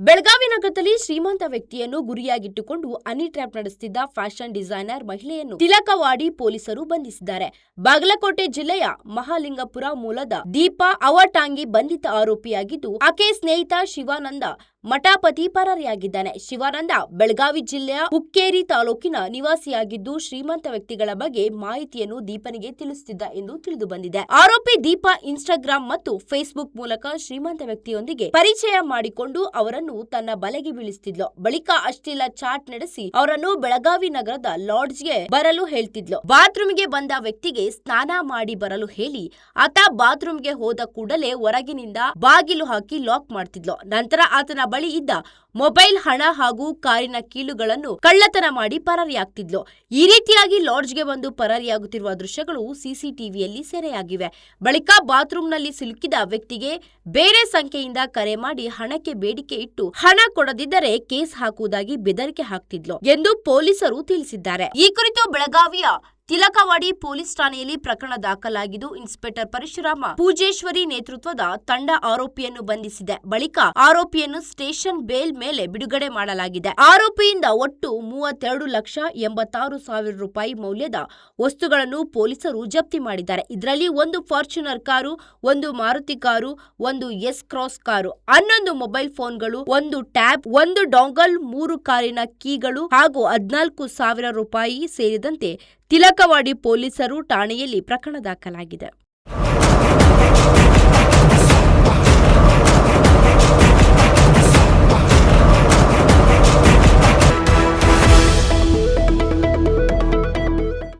ಬೆಳಗಾವಿ ನಗರದಲ್ಲಿ ಶ್ರೀಮಂತ ವ್ಯಕ್ತಿಯನ್ನು ಗುರಿಯಾಗಿಟ್ಟುಕೊಂಡು ಹನಿ ಟ್ರ್ಯಾಪ್ ನಡೆಸುತ್ತಿದ್ದ ಫ್ಯಾಷನ್ ಡಿಸೈನರ್ ಮಹಿಳೆಯನ್ನು ತಿಲಕವಾಡಿ ಪೊಲೀಸರು ಬಂಧಿಸಿದ್ದಾರೆ. ಬಾಗಲಕೋಟೆ ಜಿಲ್ಲೆಯ ಮಹಾಲಿಂಗಪುರ ಮೂಲದ ದೀಪಾ ಅವಟಾಂಗಿ ಬಂಧಿತ ಆರೋಪಿಯಾಗಿದ್ದು, ಆಕೆ ಸ್ನೇಹಿತ ಶಿವಾನಂದ ಮಠಾಪತಿ ಪರಾರಿಯಾಗಿದ್ದಾನೆ. ಶಿವಾನಂದ ಬೆಳಗಾವಿ ಜಿಲ್ಲೆಯ ಹುಕ್ಕೇರಿ ತಾಲೂಕಿನ ನಿವಾಸಿಯಾಗಿದ್ದು, ಶ್ರೀಮಂತ ವ್ಯಕ್ತಿಗಳ ಬಗ್ಗೆ ಮಾಹಿತಿಯನ್ನು ದೀಪನಿಗೆ ತಿಳಿಸುತ್ತಿದ್ದ ಎಂದು ತಿಳಿದು ಬಂದಿದೆ. ಆರೋಪಿ ದೀಪಾ ಇನ್ಸ್ಟಾಗ್ರಾಂ ಮತ್ತು ಫೇಸ್ಬುಕ್ ಮೂಲಕ ಶ್ರೀಮಂತ ವ್ಯಕ್ತಿಯೊಂದಿಗೆ ಪರಿಚಯ ಮಾಡಿಕೊಂಡು ಅವರನ್ನು ತನ್ನ ಬಲೆಗೆ ಬೀಳಿಸುತ್ತಿದ್ಲು. ಬಳಿಕ ಅಶ್ಲೀಲ ಚಾಟ್ ನಡೆಸಿ ಅವರನ್ನು ಬೆಳಗಾವಿ ನಗರದ ಲಾಡ್ಜ್ಗೆ ಬರಲು ಹೇಳ್ತಿದ್ಲು. ಬಾತ್ರೂಮ್ಗೆ ಬಂದ ವ್ಯಕ್ತಿಗೆ ಸ್ನಾನ ಮಾಡಿ ಬರಲು ಹೇಳಿ ಆತ ಬಾತ್ರೂಮ್ಗೆ ಹೋದ ಕೂಡಲೇ ಹೊರಗಿನಿಂದ ಬಾಗಿಲು ಹಾಕಿ ಲಾಕ್ ಮಾಡ್ತಿದ್ಲು. ನಂತರ ಆತನ ಬಳಿ ಇದ್ದ ಮೊಬೈಲ್, ಹಣ ಹಾಗೂ ಕಾರಿನ ಕೀಲುಗಳನ್ನು ಕಳ್ಳತನ ಮಾಡಿ ಪರಾರಿಯಾಗ್ತಿದ್ಲು. ಈ ರೀತಿಯಾಗಿ ಲಾಡ್ಜ್ಗೆ ಬಂದು ಪರಾರಿಯಾಗುತ್ತಿರುವ ದೃಶ್ಯಗಳು ಸಿಸಿಟಿವಿಯಲ್ಲಿ ಸೆರೆಯಾಗಿವೆ. ಬಳಿಕ ಬಾತ್ರೂಮ್ನಲ್ಲಿ ಸಿಲುಕಿದ ವ್ಯಕ್ತಿಗೆ ಬೇರೆ ಸಂಖ್ಯೆಯಿಂದ ಕರೆ ಮಾಡಿ ಹಣಕ್ಕೆ ಬೇಡಿಕೆ ಇಟ್ಟು ಹಣ ಕೊಡದಿದ್ದರೆ ಕೇಸ್ ಹಾಕುವುದಾಗಿ ಬೆದರಿಕೆ ಹಾಕ್ತಿದ್ಲು ಎಂದು ಪೊಲೀಸರು ತಿಳಿಸಿದ್ದಾರೆ. ಈ ಕುರಿತು ಬೆಳಗಾವಿಯ ತಿಲಕವಾಡಿ ಪೊಲೀಸ್ ಠಾಣೆಯಲ್ಲಿ ಪ್ರಕರಣ ದಾಖಲಾಗಿದ್ದು, ಇನ್ಸ್ಪೆಕ್ಟರ್ ಪರಶುರಾಮ ಪೂಜೇಶ್ವರಿ ನೇತೃತ್ವದ ತಂಡ ಆರೋಪಿಯನ್ನು ಬಂಧಿಸಿದೆ. ಬಳಿಕ ಆರೋಪಿಯನ್ನು ಸ್ಟೇಷನ್ ಬೇಲ್ ಮೇಲೆ ಬಿಡುಗಡೆ ಮಾಡಲಾಗಿದೆ. ಆರೋಪಿಯಿಂದ ಒಟ್ಟು 32,86,000 ರೂಪಾಯಿ ಮೌಲ್ಯದ ವಸ್ತುಗಳನ್ನು ಪೊಲೀಸರು ಜಪ್ತಿ ಮಾಡಿದ್ದಾರೆ. ಇದರಲ್ಲಿ ಒಂದು ಫಾರ್ಚುನರ್ ಕಾರು, ಒಂದು ಮಾರುತಿ ಕಾರು, ಒಂದು ಎಸ್ ಕ್ರಾಸ್ ಕಾರು, 11 ಮೊಬೈಲ್ ಫೋನ್ಗಳು, ಒಂದು ಟ್ಯಾಬ್, ಒಂದು ಡಾಂಗಲ್, 3 ಕಾರಿನ ಕೀಗಳು ಹಾಗೂ 14,000 ರೂಪಾಯಿ ಸೇರಿದಂತೆ ತಿಲಕವಾಡಿ ಪೊಲೀಸರು ಠಾಣೆಯಲ್ಲಿ ಪ್ರಕರಣ ದಾಖಲಾಗಿದೆ.